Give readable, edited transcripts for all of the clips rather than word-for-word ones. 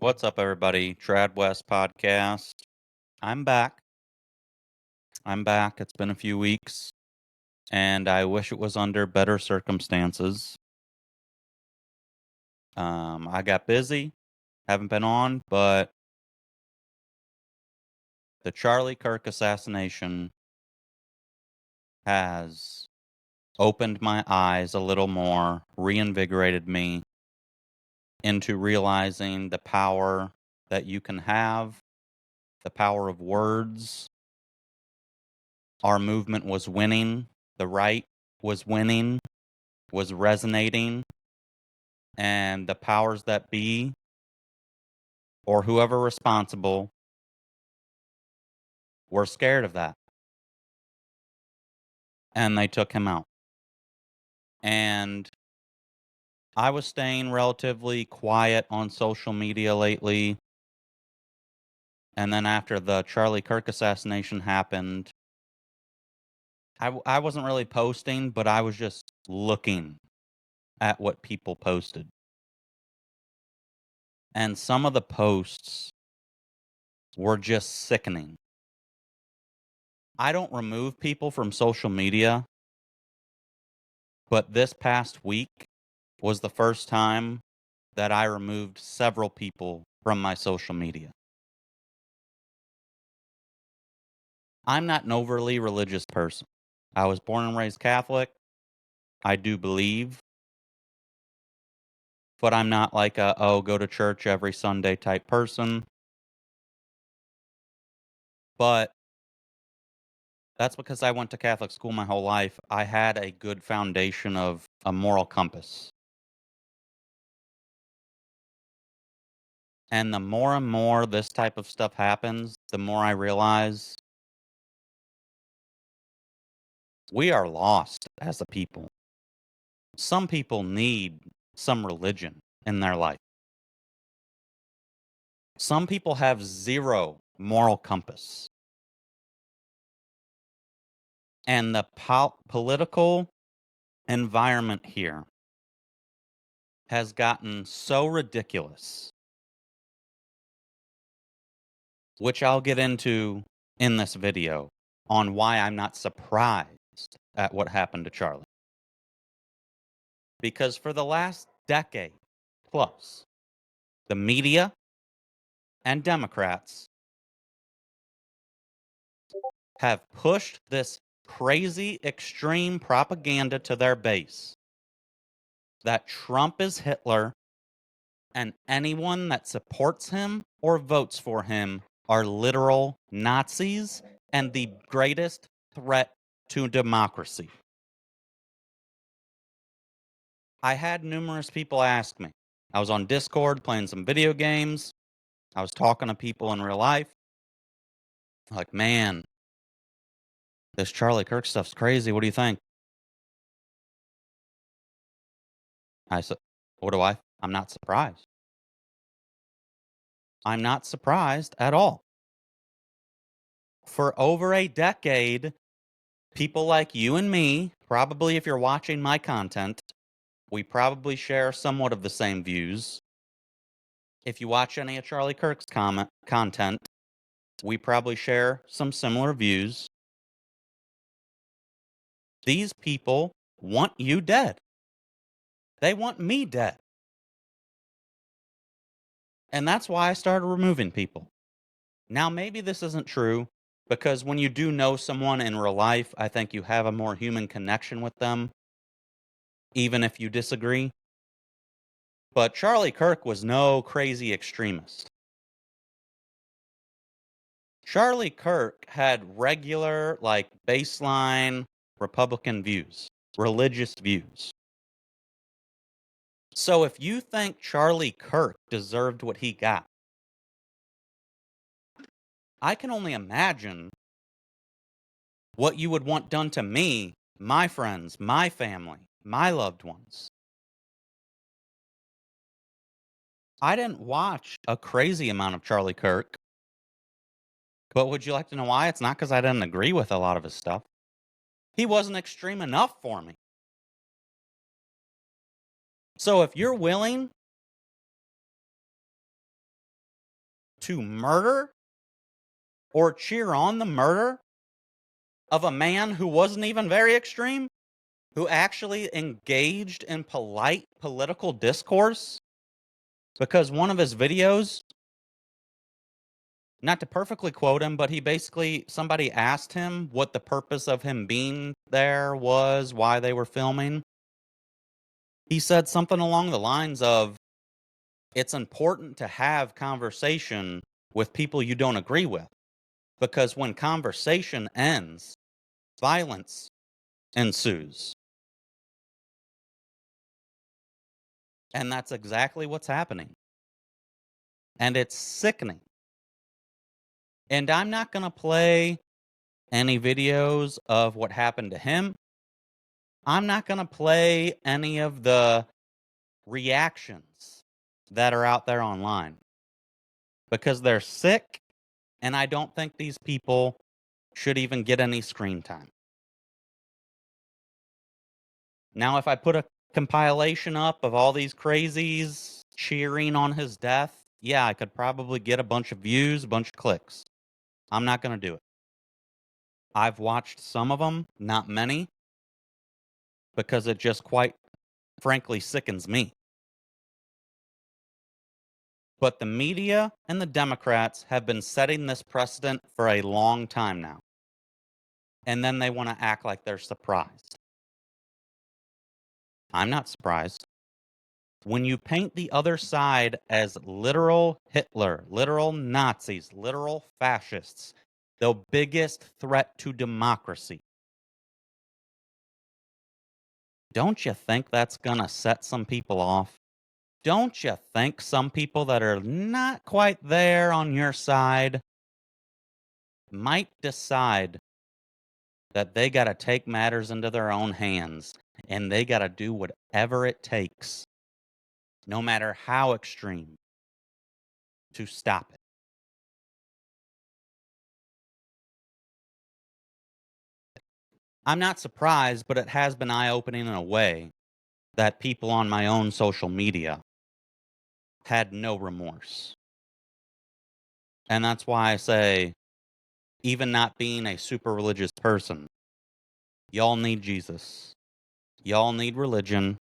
What's up, everybody? Trad West podcast. I'm back. I'm back. It's been a few weeks, and I wish it was under better circumstances. I got busy, haven't been on, but the Charlie Kirk assassination has opened my eyes a little more, reinvigorated me into realizing the power that you can have, the power of words. Our movement was winning. The right was winning, was resonating, and the powers that be, or whoever responsible, were scared of that. And they took him out. And I was staying relatively quiet on social media lately. And then after the Charlie Kirk assassination happened, I wasn't really posting, but I was just looking at what people posted. And some of the posts were just sickening. I don't remove people from social media, but this past week was the first time that I removed several people from my social media. I'm not an overly religious person. I was born and raised Catholic. I do believe, but I'm not like go to church every Sunday type person. But that's because I went to Catholic school my whole life. I had a good foundation of a moral compass. And the more and more this type of stuff happens, the more I realize we are lost as a people. Some people need some religion in their life. Some people have zero moral compass. And the political environment here has gotten so ridiculous, which I'll get into in this video on why I'm not surprised at what happened to Charlie. Because for the last decade plus, the media and Democrats have pushed this crazy extreme propaganda to their base that Trump is Hitler and anyone that supports him or votes for him are literal Nazis and the greatest threat to democracy. I had numerous people ask me. I was on Discord playing some video games. I was talking to people in real life. Like, man, this Charlie Kirk stuff's crazy. What do you think? I said, what do I? I'm not surprised. I'm not surprised at all. For over a decade, people like you and me, probably if you're watching my content, we probably share somewhat of the same views. If you watch any of Charlie Kirk's content, we probably share some similar views. These people want you dead. They want me dead. And that's why I started removing people. Now, maybe this isn't true, because when you do know someone in real life, I think you have a more human connection with them, even if you disagree. But Charlie Kirk was no crazy extremist. Charlie Kirk had regular, like, baseline Republican views, religious views. So if you think Charlie Kirk deserved what he got, I can only imagine what you would want done to me, my friends, my family, my loved ones. I didn't watch a crazy amount of Charlie Kirk, but would you like to know why? It's not because I didn't agree with a lot of his stuff. He wasn't extreme enough for me. So if you're willing to murder or cheer on the murder of a man who wasn't even very extreme, who actually engaged in polite political discourse because one of his videos, not to perfectly quote him, but somebody asked him what the purpose of him being there was, why they were filming. He said something along the lines of, it's important to have conversation with people you don't agree with, because when conversation ends, violence ensues. And that's exactly what's happening. And it's sickening. And I'm not going to play any videos of what happened to him. I'm not going to play any of the reactions that are out there online because they're sick, and I don't think these people should even get any screen time. Now, if I put a compilation up of all these crazies cheering on his death, yeah, I could probably get a bunch of views, a bunch of clicks. I'm not going to do it. I've watched some of them, not many, because it just quite frankly sickens me. But the media and the Democrats have been setting this precedent for a long time now. And then they want to act like they're surprised. I'm not surprised. When you paint the other side as literal Hitler, literal Nazis, literal fascists, the biggest threat to democracy, don't you think that's going to set some people off? Don't you think some people that are not quite there on your side might decide that they got to take matters into their own hands and they got to do whatever it takes, no matter how extreme, to stop it? I'm not surprised, but it has been eye-opening in a way that people on my own social media had no remorse. And that's why I say, even not being a super religious person, y'all need Jesus. Y'all need religion.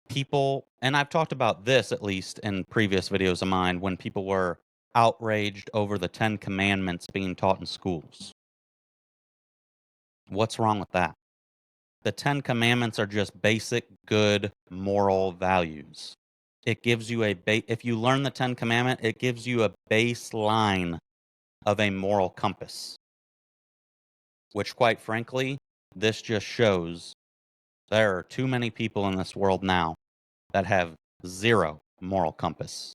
People, and I've talked about this at least in previous videos of mine, when people were outraged over the 10 Commandments being taught in schools. What's wrong with that? The 10 Commandments are just basic, good, moral values. It gives you if you learn the 10 Commandment, it gives you a baseline of a moral compass. Which, quite frankly, this just shows there are too many people in this world now that have zero moral compass.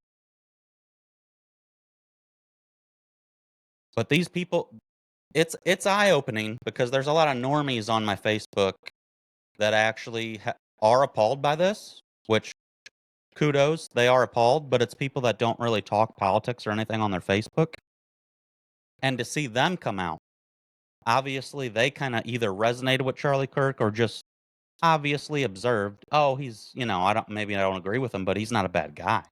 But these people, it's eye-opening because there's a lot of normies on my Facebook that actually are appalled by this, which kudos, they are appalled, but it's people that don't really talk politics or anything on their Facebook. And to see them come out, obviously they kind of either resonated with Charlie Kirk or just obviously observed, oh, he's, maybe I don't agree with him, but he's not a bad guy.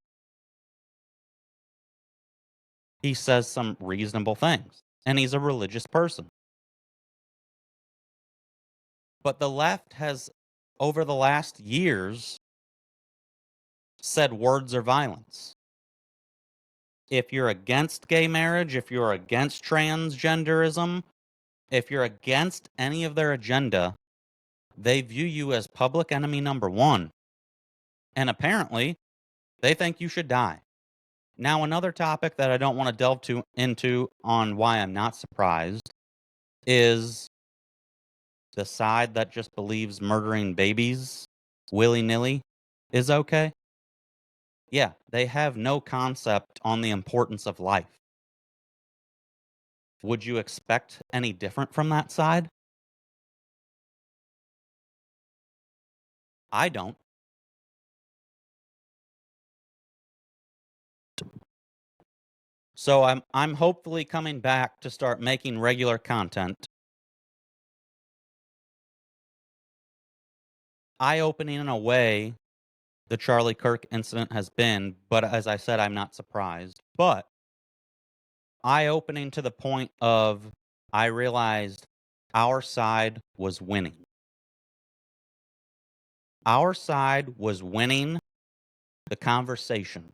He says some reasonable things, and he's a religious person. But the left has, over the last years, said words are violence. If you're against gay marriage, if you're against transgenderism, if you're against any of their agenda, they view you as public enemy number one. And apparently, they think you should die. Now, another topic that I don't want to delve into on why I'm not surprised is the side that just believes murdering babies willy-nilly is okay. Yeah, they have no concept on the importance of life. Would you expect any different from that side? I don't. So I'm hopefully coming back to start making regular content. Eye-opening in a way the Charlie Kirk incident has been, but as I said, I'm not surprised. But eye-opening to the point of I realized our side was winning. Our side was winning the conversation.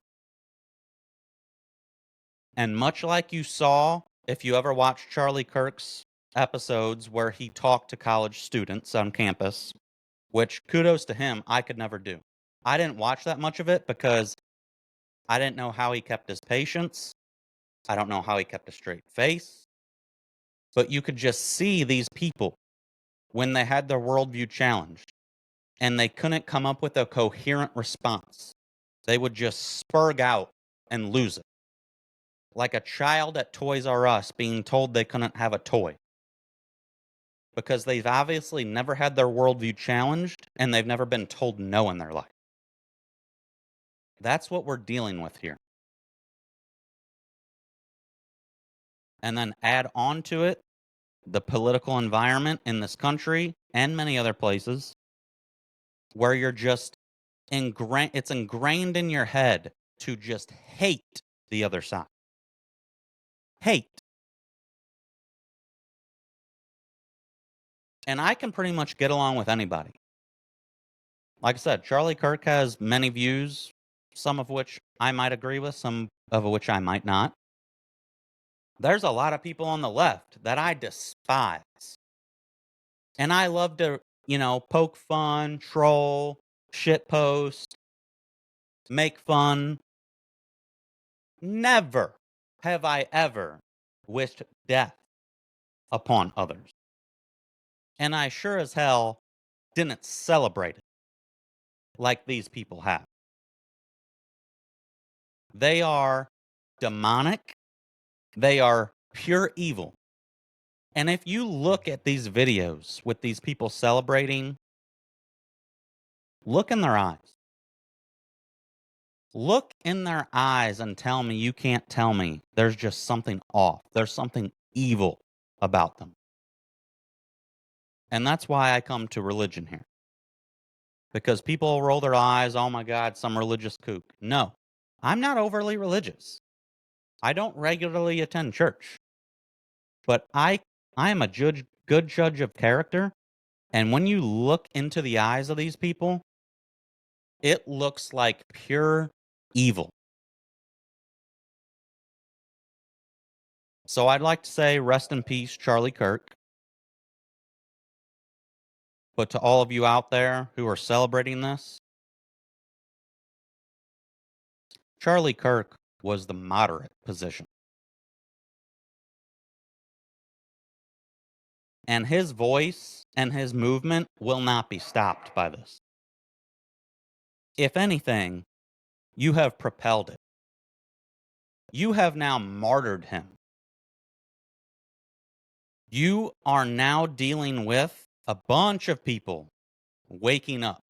And much like you saw, if you ever watched Charlie Kirk's episodes where he talked to college students on campus, which kudos to him, I could never do. I didn't watch that much of it because I didn't know how he kept his patience. I don't know how he kept a straight face. But you could just see these people when they had their worldview challenged and they couldn't come up with a coherent response. They would just spurg out and lose it. Like a child at Toys R Us being told they couldn't have a toy. Because they've obviously never had their worldview challenged and they've never been told no in their life. That's what we're dealing with here. And then add on to it the political environment in this country and many other places where you're just it's ingrained in your head to just hate the other side. Hate. And I can pretty much get along with anybody. Like I said, Charlie Kirk has many views, some of which I might agree with, some of which I might not. There's a lot of people on the left that I despise. And I love to, poke fun, troll, shitpost, make fun. Never have I ever wished death upon others. And I sure as hell didn't celebrate it like these people have. They are demonic. They are pure evil. And if you look at these videos with these people celebrating, look in their eyes. Look in their eyes and tell me you can't tell me there's just something off. There's something evil about them. And that's why I come to religion here. Because people roll their eyes, oh my God, some religious kook. No, I'm not overly religious. I don't regularly attend church. But I am a good judge of character. And when you look into the eyes of these people, it looks like pure evil. So I'd like to say rest in peace, Charlie Kirk. But to all of you out there who are celebrating this, Charlie Kirk was the moderate position. And his voice and his movement will not be stopped by this. If anything, you have propelled it. You have now martyred him. You are now dealing with a bunch of people waking up,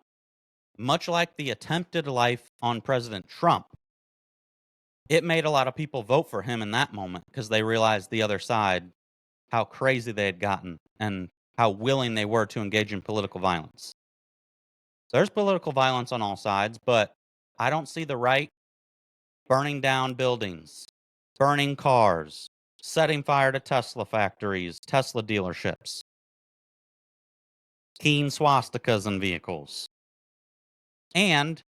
much like the attempted life on President Trump. It made a lot of people vote for him in that moment because they realized the other side, how crazy they had gotten and how willing they were to engage in political violence. There's political violence on all sides, but I don't see the right burning down buildings, burning cars, setting fire to Tesla factories, Tesla dealerships, keying swastikas in vehicles. And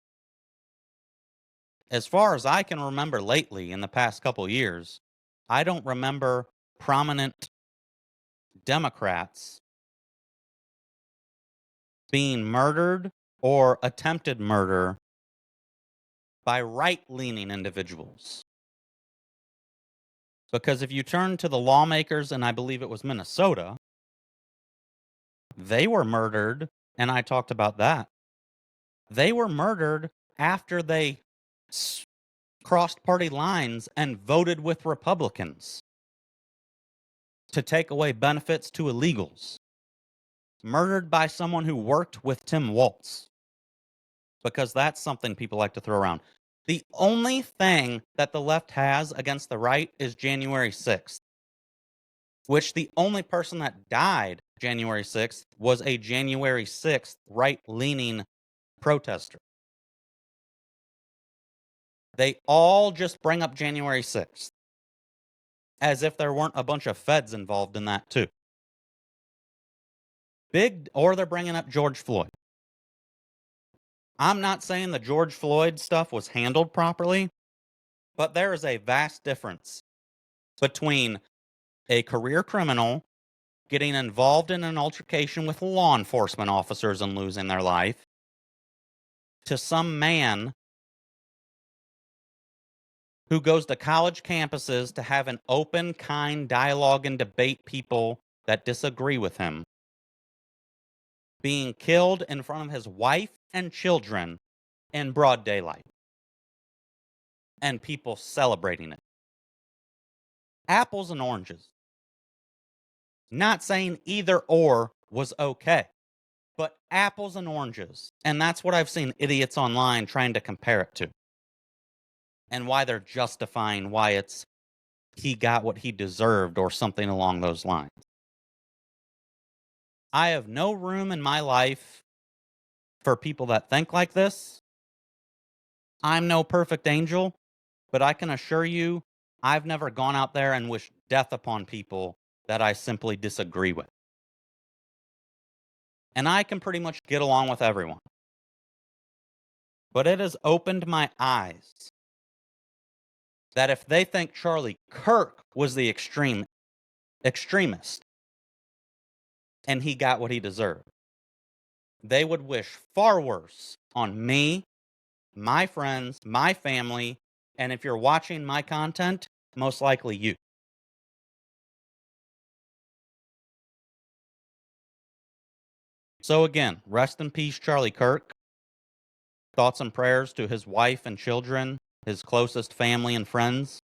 as far as I can remember lately in the past couple years, I don't remember prominent Democrats being murdered or attempted murder by right-leaning individuals. Because if you turn to the lawmakers, and I believe it was Minnesota, they were murdered, and I talked about that. They were murdered after they crossed party lines and voted with Republicans to take away benefits to illegals. Murdered by someone who worked with Tim Walz. Because that's something people like to throw around. The only thing that the left has against the right is January 6th. Which the only person that died January 6th was a January 6th right-leaning protester. They all just bring up January 6th, as if there weren't a bunch of feds involved in that too. Or they're bringing up George Floyd. I'm not saying the George Floyd stuff was handled properly, but there is a vast difference between a career criminal getting involved in an altercation with law enforcement officers and losing their life to some man who goes to college campuses to have an open, kind dialogue and debate people that disagree with him, being killed in front of his wife and children in broad daylight, and people celebrating it. Apples and oranges. Not saying either or was okay, but apples and oranges. And that's what I've seen idiots online trying to compare it to. And why they're justifying why it's he got what he deserved or something along those lines. I have no room in my life for people that think like this. I'm no perfect angel, but I can assure you, I've never gone out there and wished death upon people that I simply disagree with. And I can pretty much get along with everyone. But it has opened my eyes that if they think Charlie Kirk was the extremist and he got what he deserved, they would wish far worse on me, my friends, my family, and if you're watching my content, most likely you. So again, rest in peace, Charlie Kirk. Thoughts and prayers to his wife and children, his closest family and friends.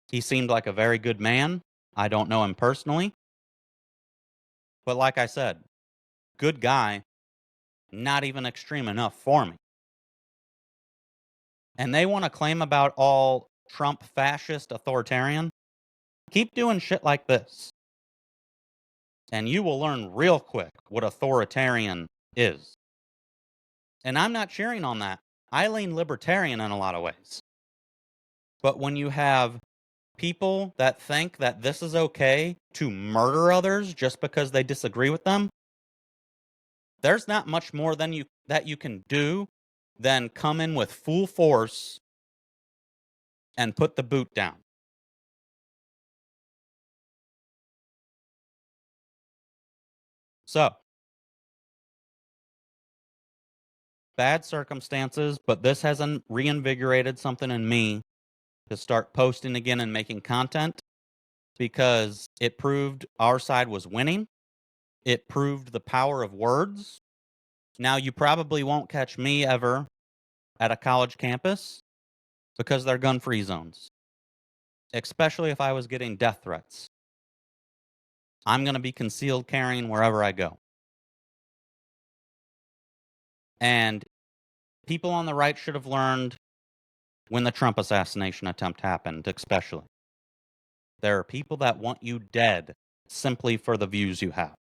He seemed like a very good man. I don't know him personally. But like I said, good guy, not even extreme enough for me. And they want to claim about all Trump fascist authoritarian. Keep doing shit like this. And you will learn real quick what authoritarian is. And I'm not cheering on that. I lean libertarian in a lot of ways. But when you have people that think that this is okay to murder others just because they disagree with them, there's not much more that you can do than come in with full force and put the boot down. So, bad circumstances, but this has reinvigorated something in me to start posting again and making content because it proved our side was winning. It proved the power of words. Now, you probably won't catch me ever at a college campus because they're gun-free zones, especially if I was getting death threats. I'm going to be concealed carrying wherever I go. And people on the right should have learned when the Trump assassination attempt happened, especially. There are people that want you dead simply for the views you have.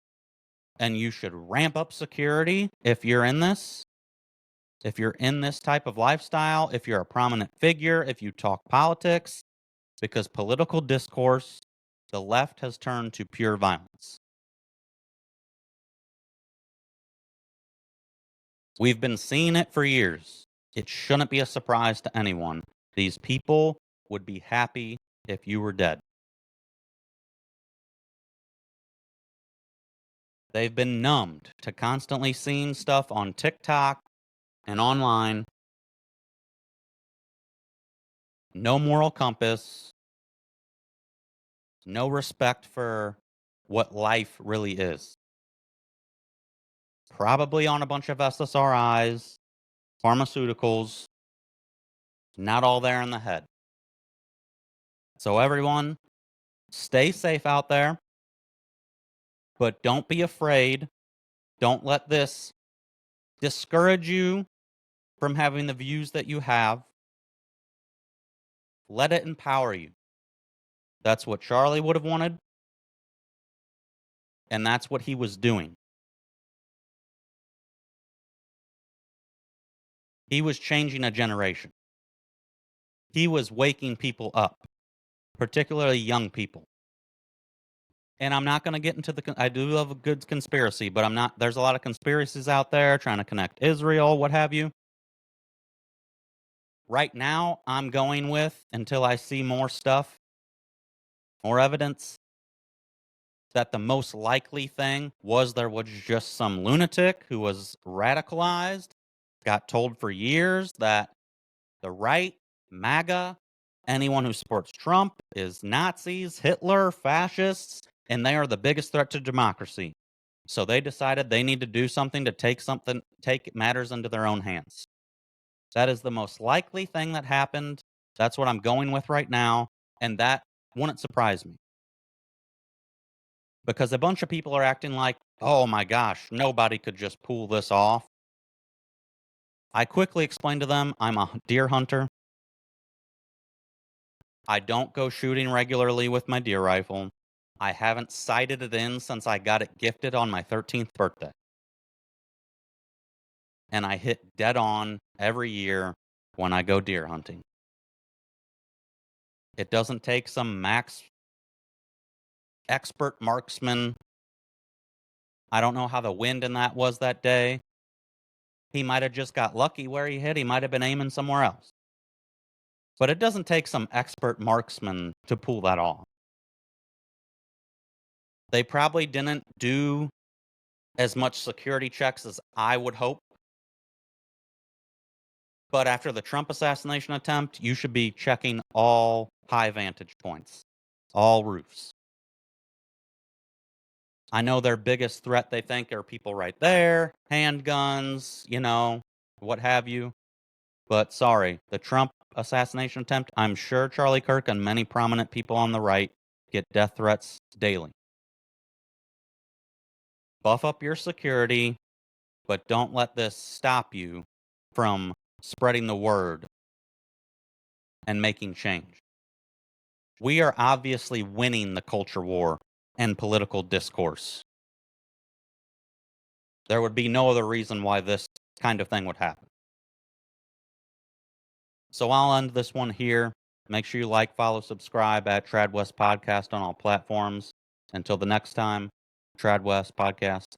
And you should ramp up security if you're in this. If you're in this type of lifestyle, if you're a prominent figure, if you talk politics, because political discourse, the left has turned to pure violence. We've been seeing it for years. It shouldn't be a surprise to anyone. These people would be happy if you were dead. They've been numbed to constantly seeing stuff on TikTok and online. No moral compass. No respect for what life really is. Probably on a bunch of SSRIs, pharmaceuticals, not all there in the head. So everyone, stay safe out there, but don't be afraid. Don't let this discourage you from having the views that you have. Let it empower you. That's what Charlie would have wanted, and that's what he was doing. He was changing a generation. He was waking people up, particularly young people. And I'm not going to get into I do love a good conspiracy, but I'm not, there's a lot of conspiracies out there trying to connect Israel, what have you. Right now, I'm going with, until I see more stuff, more evidence, that the most likely thing was there was just some lunatic who was radicalized, got told for years that the right, MAGA, anyone who supports Trump is Nazis, Hitler, fascists, and they are the biggest threat to democracy. So they decided they need to do something to take matters into their own hands. That is the most likely thing that happened. That's what I'm going with right now, and that wouldn't surprise me. Because a bunch of people are acting like, "Oh my gosh, nobody could just pull this off." I quickly explained to them, I'm a deer hunter. I don't go shooting regularly with my deer rifle. I haven't sighted it in since I got it gifted on my 13th birthday. And I hit dead on every year when I go deer hunting. It doesn't take some max expert marksman. I don't know how the wind in that was that day. He might have just got lucky where he hit. He might have been aiming somewhere else. But it doesn't take some expert marksman to pull that off. They probably didn't do as much security checks as I would hope. But after the Trump assassination attempt, you should be checking all high vantage points, all roofs. I know their biggest threat they think are people right there, handguns, what have you. But sorry, the Trump assassination attempt, I'm sure Charlie Kirk and many prominent people on the right get death threats daily. Buff up your security, but don't let this stop you from spreading the word and making change. We are obviously winning the culture war and political discourse. There would be no other reason why this kind of thing would happen. So I'll end this one here. Make sure you like, follow, subscribe at Trad West Podcast on all platforms. Until the next time, Trad West Podcast.